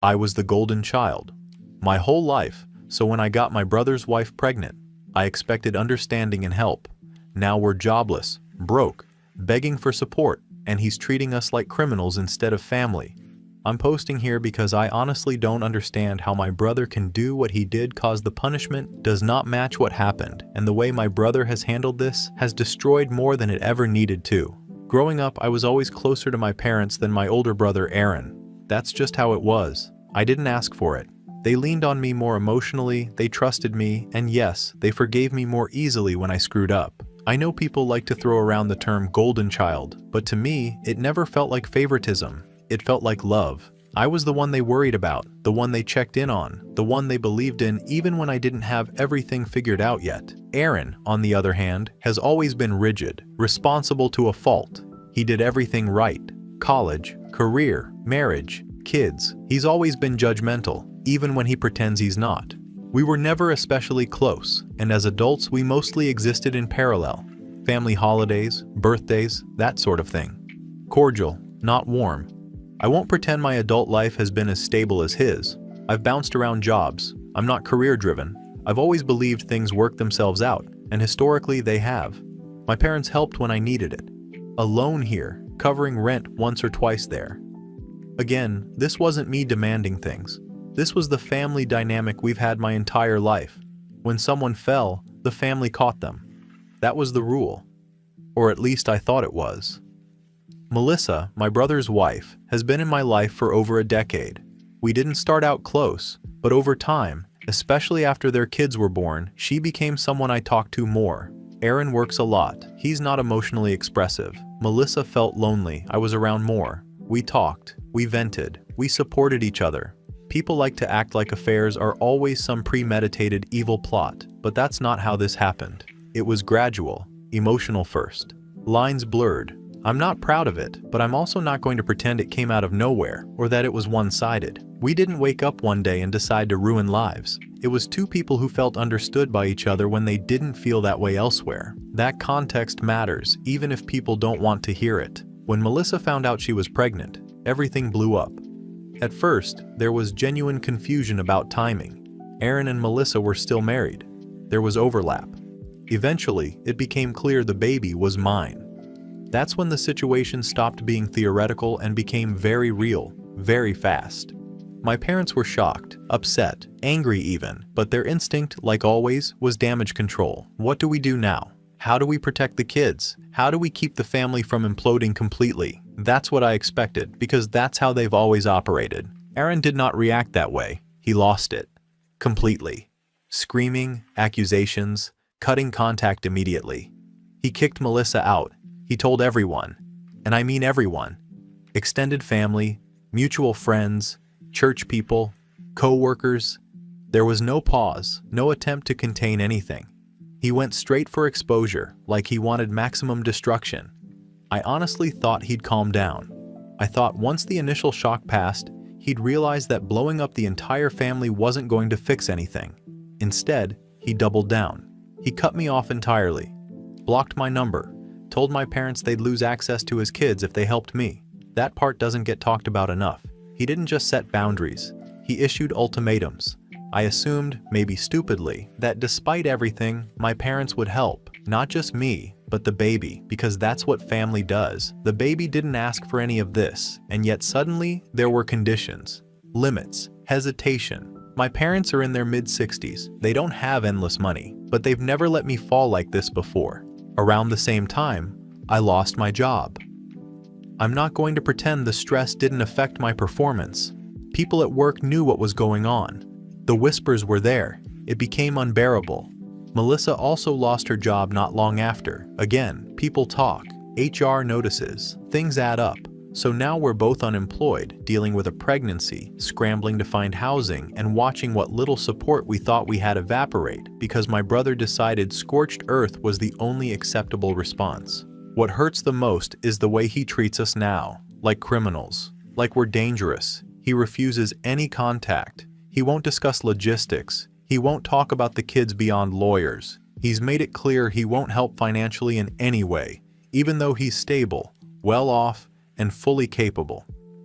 I was the golden child. My whole life, so when I got my brother's wife pregnant, I expected understanding and help. Now we're jobless, broke, begging for support, and he's treating us like criminals instead of family. I'm posting here because I honestly don't understand how my brother can do what he did, cause the punishment does not match what happened, and the way my brother has handled this has destroyed more than it ever needed to. Growing up, I was always closer to my parents than my older brother Aaron. That's just how it was. I didn't ask for it. They leaned on me more emotionally, they trusted me, and yes, they forgave me more easily when I screwed up. I know people like to throw around the term golden child, but to me, it never felt like favoritism. It felt like love. I was the one they worried about, the one they checked in on, the one they believed in even when I didn't have everything figured out yet. Aaron, on the other hand, has always been rigid, responsible to a fault. He did everything right. College, career, marriage, kids. He's always been judgmental, even when he pretends he's not. We were never especially close, and as adults we mostly existed in parallel. Family holidays, birthdays, that sort of thing. Cordial, not warm. I won't pretend my adult life has been as stable as his. I've bounced around jobs. I'm not career-driven. I've always believed things work themselves out, and historically they have. My parents helped when I needed it. Alone here, covering rent once or twice there. Again, this wasn't me demanding things. This was the family dynamic we've had my entire life. When someone fell, the family caught them. That was the rule. Or at least I thought it was. Melissa, my brother's wife, has been in my life for over a decade. We didn't start out close, but over time, especially after their kids were born, she became someone I talked to more. Aaron works a lot. He's not emotionally expressive. Melissa felt lonely. I was around more. We talked. We vented. We supported each other. People like to act like affairs are always some premeditated evil plot, but that's not how this happened. It was gradual, emotional first. Lines blurred. I'm not proud of it, but I'm also not going to pretend it came out of nowhere or that it was one-sided. We didn't wake up one day and decide to ruin lives. It was two people who felt understood by each other when they didn't feel that way elsewhere. That context matters, even if people don't want to hear it. When Melissa found out she was pregnant, everything blew up. At first, there was genuine confusion about timing. Aaron and Melissa were still married. There was overlap. Eventually, it became clear the baby was mine. That's when the situation stopped being theoretical and became very real, very fast. My parents were shocked, upset, angry even, but their instinct, like always, was damage control. What do we do now? How do we protect the kids? How do we keep the family from imploding completely? That's what I expected, because that's how they've always operated. Aaron did not react that way. He lost it. Completely. Screaming, accusations, cutting contact immediately. He kicked Melissa out. He told everyone, and I mean everyone. Extended family, mutual friends, church people, co-workers. There was no pause, no attempt to contain anything. He went straight for exposure, like he wanted maximum destruction. I honestly thought he'd calm down. I thought once the initial shock passed, he'd realize that blowing up the entire family wasn't going to fix anything. Instead, he doubled down. He cut me off entirely, blocked my number, told my parents they'd lose access to his kids if they helped me. That part doesn't get talked about enough. He didn't just set boundaries. He issued ultimatums. I assumed, maybe stupidly, that despite everything, my parents would help. Not just me, but the baby, because that's what family does. The baby didn't ask for any of this, and yet suddenly, there were conditions, limits, hesitation. My parents are in their mid-60s. They don't have endless money, but they've never let me fall like this before. Around the same time, I lost my job. I'm not going to pretend the stress didn't affect my performance. People at work knew what was going on. The whispers were there. It became unbearable. Melissa also lost her job not long after. Again, people talk. HR notices. Things add up. So now we're both unemployed, dealing with a pregnancy, scrambling to find housing, and watching what little support we thought we had evaporate because my brother decided scorched earth was the only acceptable response. What hurts the most is the way he treats us now, like criminals, like we're dangerous. He refuses any contact. He won't discuss logistics. He won't talk about the kids beyond lawyers. He's made it clear he won't help financially in any way, even though he's stable, well off, and fully capable.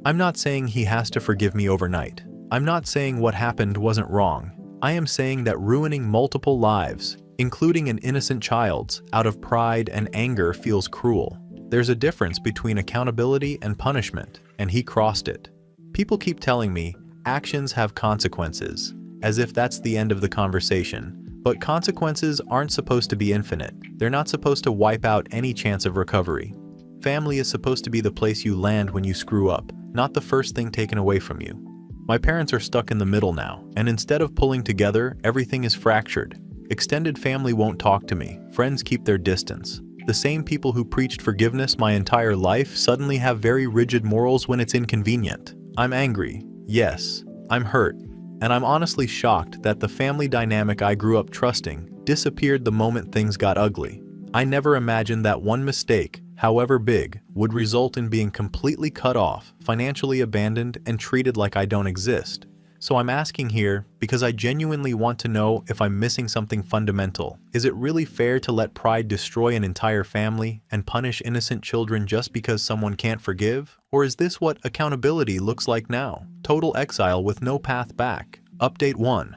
I'm not saying he has to forgive me overnight. I'm not saying what happened wasn't wrong. I am saying that ruining multiple lives, including an innocent child's, out of pride and anger feels cruel. There's a difference between accountability and punishment, and he crossed it. People keep telling me, actions have consequences, as if that's the end of the conversation. But consequences aren't supposed to be infinite. They're not supposed to wipe out any chance of recovery. Family is supposed to be the place you land when you screw up, not the first thing taken away from you. My parents are stuck in the middle now, and instead of pulling together, everything is fractured. Extended family won't talk to me, friends keep their distance. The same people who preached forgiveness my entire life suddenly have very rigid morals when it's inconvenient. I'm angry, yes, I'm hurt, and I'm honestly shocked that the family dynamic I grew up trusting disappeared the moment things got ugly. I never imagined that one mistake, however big, would result in being completely cut off, financially abandoned, and treated like I don't exist. So I'm asking here because I genuinely want to know if I'm missing something fundamental. Is it really fair to let pride destroy an entire family and punish innocent children just because someone can't forgive? Or is this what accountability looks like now? Total exile with no path back. Update 1.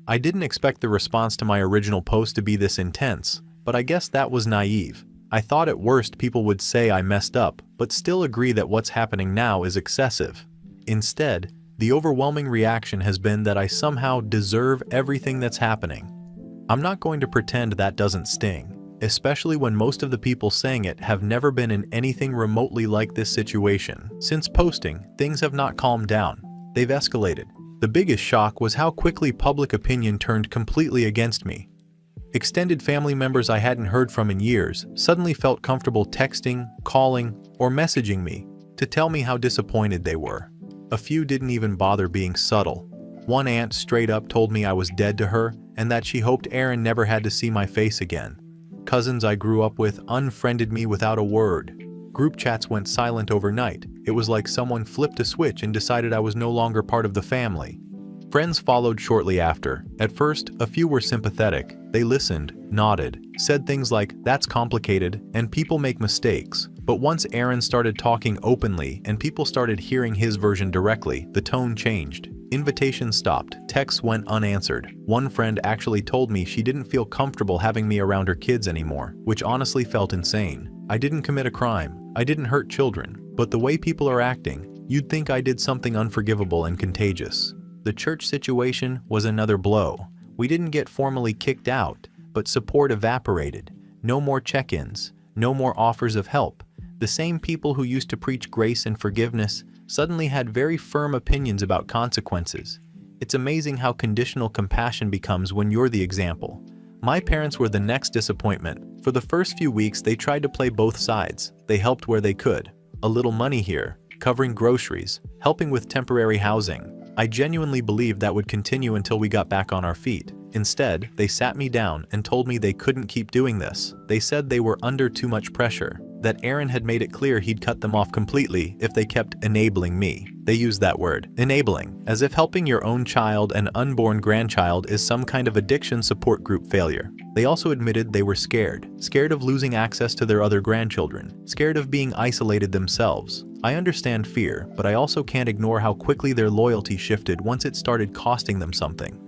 I didn't expect the response to my original post to be this intense, but I guess that was naive. I thought at worst people would say I messed up, but still agree that what's happening now is excessive. Instead, the overwhelming reaction has been that I somehow deserve everything that's happening. I'm not going to pretend that doesn't sting, especially when most of the people saying it have never been in anything remotely like this situation. Since posting, things have not calmed down. They've escalated. The biggest shock was how quickly public opinion turned completely against me. Extended family members I hadn't heard from in years suddenly felt comfortable texting, calling, or messaging me to tell me how disappointed they were. A few didn't even bother being subtle. One aunt straight up told me I was dead to her and that she hoped Aaron never had to see my face again. Cousins I grew up with unfriended me without a word. Group chats went silent overnight. It was like someone flipped a switch and decided I was no longer part of the family. Friends followed shortly after. At first, a few were sympathetic. They listened, nodded, said things like, "That's complicated," and "People make mistakes." But once Aaron started talking openly and people started hearing his version directly, the tone changed. Invitations stopped, texts went unanswered. One friend actually told me she didn't feel comfortable having me around her kids anymore, which honestly felt insane. I didn't commit a crime. I didn't hurt children. But the way people are acting, you'd think I did something unforgivable and contagious. The church situation was another blow. We didn't get formally kicked out, but support evaporated. No more check-ins, no more offers of help. The same people who used to preach grace and forgiveness suddenly had very firm opinions about consequences. It's amazing how conditional compassion becomes when you're the example. My parents were the next disappointment. For the first few weeks, they tried to play both sides. They helped where they could. A little money here, covering groceries, helping with temporary housing. I genuinely believed that would continue until we got back on our feet. Instead, they sat me down and told me they couldn't keep doing this. They said they were under too much pressure, that Aaron had made it clear he'd cut them off completely if they kept enabling me. They used that word, enabling, as if helping your own child and unborn grandchild is some kind of addiction support group failure. They also admitted they were scared of losing access to their other grandchildren, scared of being isolated themselves. I understand fear, but I also can't ignore how quickly their loyalty shifted once it started costing them something.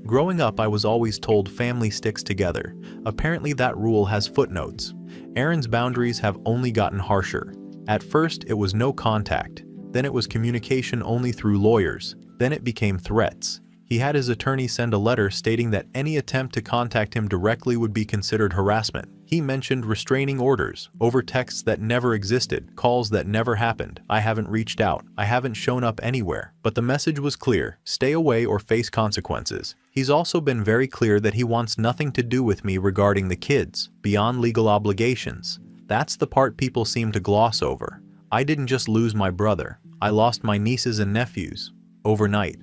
Growing up, I was always told family sticks together. Apparently that rule has footnotes. Aaron's boundaries have only gotten harsher. At first, it was no contact. Then it was communication only through lawyers. Then it became threats. He had his attorney send a letter stating that any attempt to contact him directly would be considered harassment. He mentioned restraining orders over texts that never existed, calls that never happened. I haven't reached out. I haven't shown up anywhere. But the message was clear: stay away or face consequences. He's also been very clear that he wants nothing to do with me regarding the kids, beyond legal obligations. That's the part people seem to gloss over. I didn't just lose my brother. I lost my nieces and nephews. Overnight.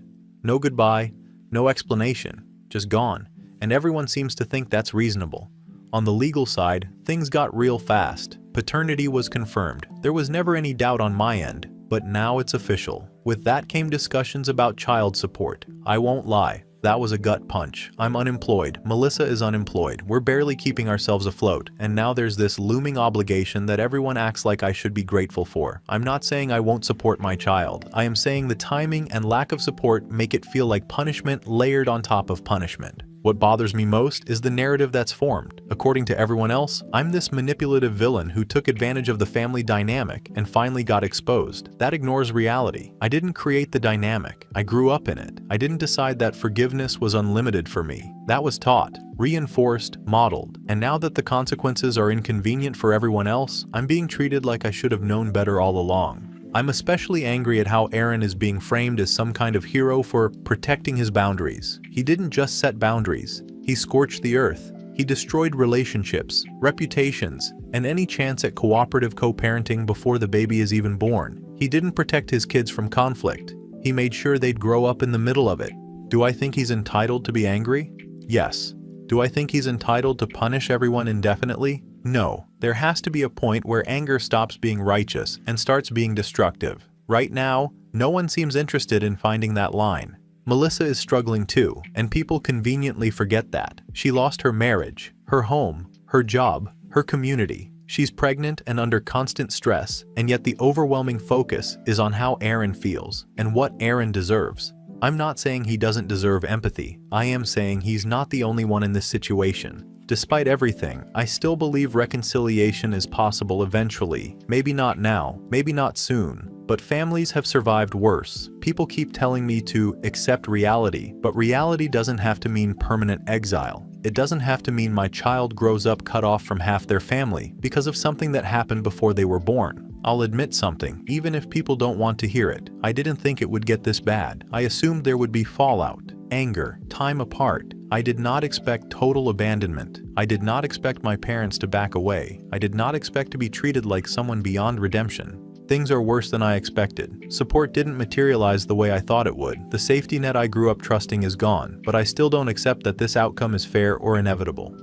No goodbye, no explanation, just gone. And everyone seems to think that's reasonable. On the legal side, things got real fast. Paternity was confirmed. There was never any doubt on my end, but now it's official. With that came discussions about child support. I won't lie. That was a gut punch. I'm unemployed. Melissa is unemployed. We're barely keeping ourselves afloat. And now there's this looming obligation that everyone acts like I should be grateful for. I'm not saying I won't support my child. I am saying the timing and lack of support make it feel like punishment layered on top of punishment. What bothers me most is the narrative that's formed. According to everyone else, I'm this manipulative villain who took advantage of the family dynamic and finally got exposed. That ignores reality. I didn't create the dynamic. I grew up in it. I didn't decide that forgiveness was unlimited for me. That was taught, reinforced, modeled. And now that the consequences are inconvenient for everyone else, I'm being treated like I should have known better all along. I'm especially angry at how Aaron is being framed as some kind of hero for protecting his boundaries. He didn't just set boundaries. He scorched the earth. He destroyed relationships, reputations, and any chance at cooperative co-parenting before the baby is even born. He didn't protect his kids from conflict. He made sure they'd grow up in the middle of it. Do I think he's entitled to be angry? Yes. Do I think he's entitled to punish everyone indefinitely? No. There has to be a point where anger stops being righteous and starts being destructive. Right now, no one seems interested in finding that line. Melissa is struggling too, and people conveniently forget that. She lost her marriage, her home, her job, her community. She's pregnant and under constant stress, and yet the overwhelming focus is on how Aaron feels and what Aaron deserves. I'm not saying he doesn't deserve empathy. I am saying he's not the only one in this situation. Despite everything, I still believe reconciliation is possible eventually. Maybe not now, maybe not soon, but families have survived worse. People keep telling me to accept reality, but reality doesn't have to mean permanent exile. It doesn't have to mean my child grows up cut off from half their family because of something that happened before they were born. I'll admit something, even if people don't want to hear it. I didn't think it would get this bad. I assumed there would be fallout, anger, time apart. I did not expect total abandonment. I did not expect my parents to back away. I did not expect to be treated like someone beyond redemption. Things are worse than I expected. Support didn't materialize the way I thought it would. The safety net I grew up trusting is gone, but I still don't accept that this outcome is fair or inevitable.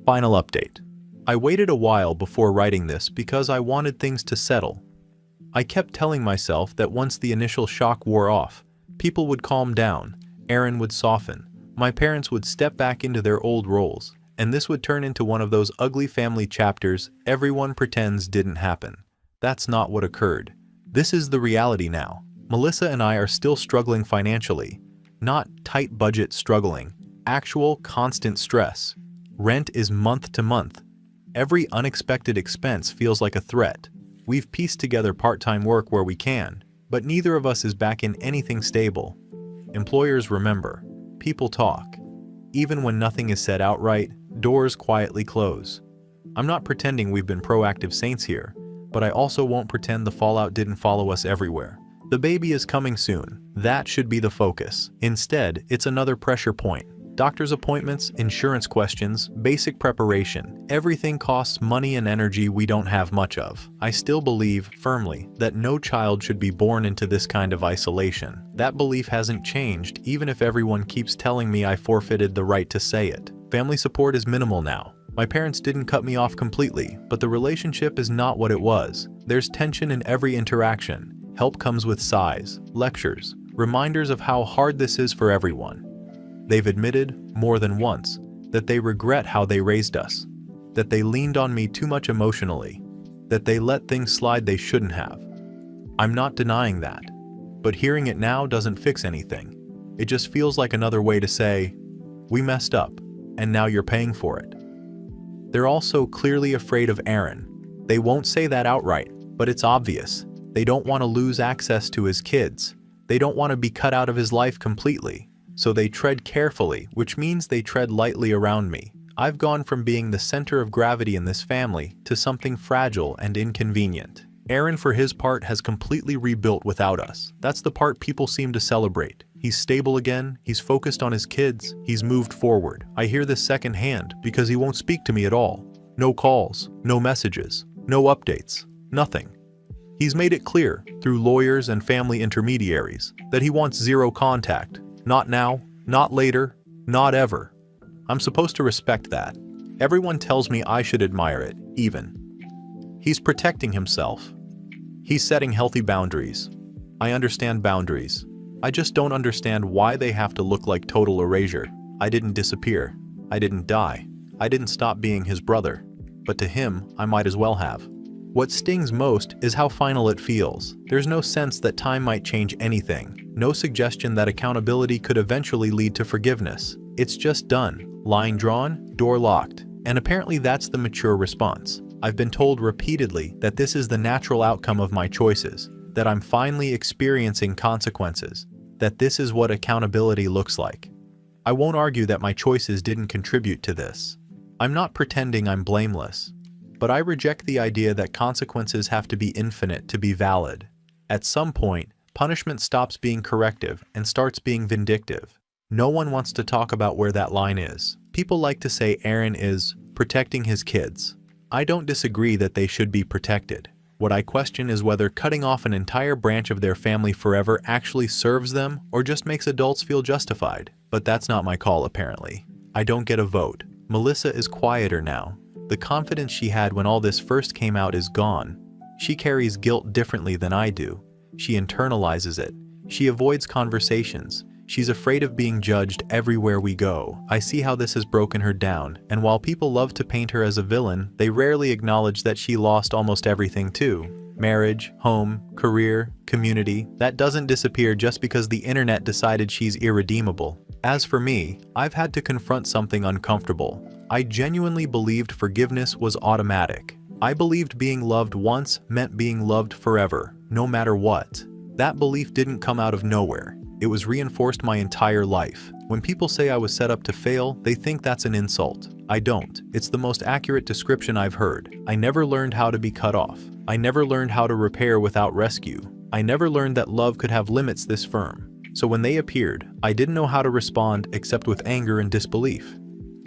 Final update. I waited a while before writing this because I wanted things to settle. I kept telling myself that once the initial shock wore off, people would calm down, Aaron would soften, my parents would step back into their old roles, and this would turn into one of those ugly family chapters everyone pretends didn't happen. That's not what occurred. This is the reality now. Melissa and I are still struggling financially. Not tight budget struggling, actual constant stress. Rent is month to month. Every unexpected expense feels like a threat. We've pieced together part-time work where we can, but neither of us is back in anything stable. Employers remember. People talk. Even when nothing is said outright, doors quietly close. I'm not pretending we've been proactive saints here, but I also won't pretend the fallout didn't follow us everywhere. The baby is coming soon. That should be the focus. Instead, it's another pressure point. Doctor's appointments, insurance questions, basic preparation. Everything costs money and energy we don't have much of. I still believe, firmly, that no child should be born into this kind of isolation. That belief hasn't changed, even if everyone keeps telling me I forfeited the right to say it. Family support is minimal now. My parents didn't cut me off completely, but the relationship is not what it was. There's tension in every interaction. Help comes with sighs, lectures, reminders of how hard this is for everyone. They've admitted, more than once, that they regret how they raised us, that they leaned on me too much emotionally, that they let things slide they shouldn't have. I'm not denying that, but hearing it now doesn't fix anything. It just feels like another way to say, we messed up, and now you're paying for it. They're also clearly afraid of Aaron. They won't say that outright, but it's obvious. They don't want to lose access to his kids. They don't want to be cut out of his life completely. So they tread carefully, which means they tread lightly around me. I've gone from being the center of gravity in this family to something fragile and inconvenient. Aaron, for his part, has completely rebuilt without us. That's the part people seem to celebrate. He's stable again, he's focused on his kids, he's moved forward. I hear this secondhand because he won't speak to me at all. No calls, no messages, no updates, nothing. He's made it clear, through lawyers and family intermediaries, that he wants zero contact. Not now, not later, not ever. I'm supposed to respect that. Everyone tells me I should admire it, even. He's protecting himself. He's setting healthy boundaries. I understand boundaries. I just don't understand why they have to look like total erasure. I didn't disappear. I didn't die. I didn't stop being his brother. But to him, I might as well have. What stings most is how final it feels. There's no sense that time might change anything. No suggestion that accountability could eventually lead to forgiveness. It's just done. Line drawn, door locked. And apparently that's the mature response. I've been told repeatedly that this is the natural outcome of my choices, that I'm finally experiencing consequences, that this is what accountability looks like. I won't argue that my choices didn't contribute to this. I'm not pretending I'm blameless, but I reject the idea that consequences have to be infinite to be valid. At some point, punishment stops being corrective and starts being vindictive. No one wants to talk about where that line is. People like to say Aaron is protecting his kids. I don't disagree that they should be protected. What I question is whether cutting off an entire branch of their family forever actually serves them or just makes adults feel justified. But that's not my call, apparently. I don't get a vote. Melissa is quieter now. The confidence she had when all this first came out is gone. She carries guilt differently than I do. She internalizes it. She avoids conversations. She's afraid of being judged everywhere we go. I see how this has broken her down, and while people love to paint her as a villain, they rarely acknowledge that she lost almost everything too. Marriage, home, career, community, that doesn't disappear just because the internet decided she's irredeemable. As for me, I've had to confront something uncomfortable. I genuinely believed forgiveness was automatic. I believed being loved once meant being loved forever, no matter what. That belief didn't come out of nowhere. It was reinforced my entire life. When people say I was set up to fail, they think that's an insult. I don't. It's the most accurate description I've heard. I never learned how to be cut off. I never learned how to repair without rescue. I never learned that love could have limits this firm. So when they appeared, I didn't know how to respond except with anger and disbelief.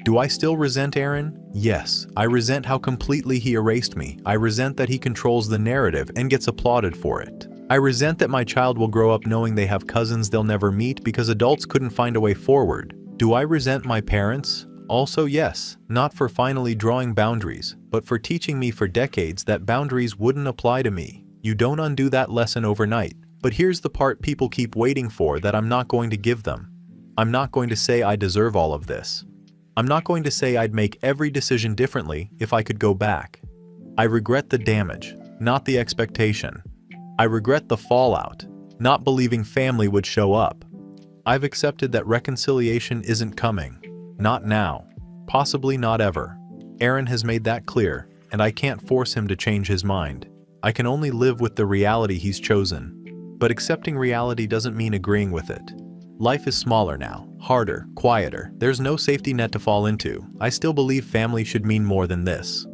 Do I still resent Aaron? Yes. I resent how completely he erased me. I resent that he controls the narrative and gets applauded for it. I resent that my child will grow up knowing they have cousins they'll never meet because adults couldn't find a way forward. Do I resent my parents? Also yes, not for finally drawing boundaries, but for teaching me for decades that boundaries wouldn't apply to me. You don't undo that lesson overnight. But here's the part people keep waiting for that I'm not going to give them. I'm not going to say I deserve all of this. I'm not going to say I'd make every decision differently if I could go back. I regret the damage, not the expectation. I regret the fallout, not believing family would show up. I've accepted that reconciliation isn't coming. Not now. Possibly not ever. Aaron has made that clear, and I can't force him to change his mind. I can only live with the reality he's chosen. But accepting reality doesn't mean agreeing with it. Life is smaller now, harder, quieter. There's no safety net to fall into. I still believe family should mean more than this.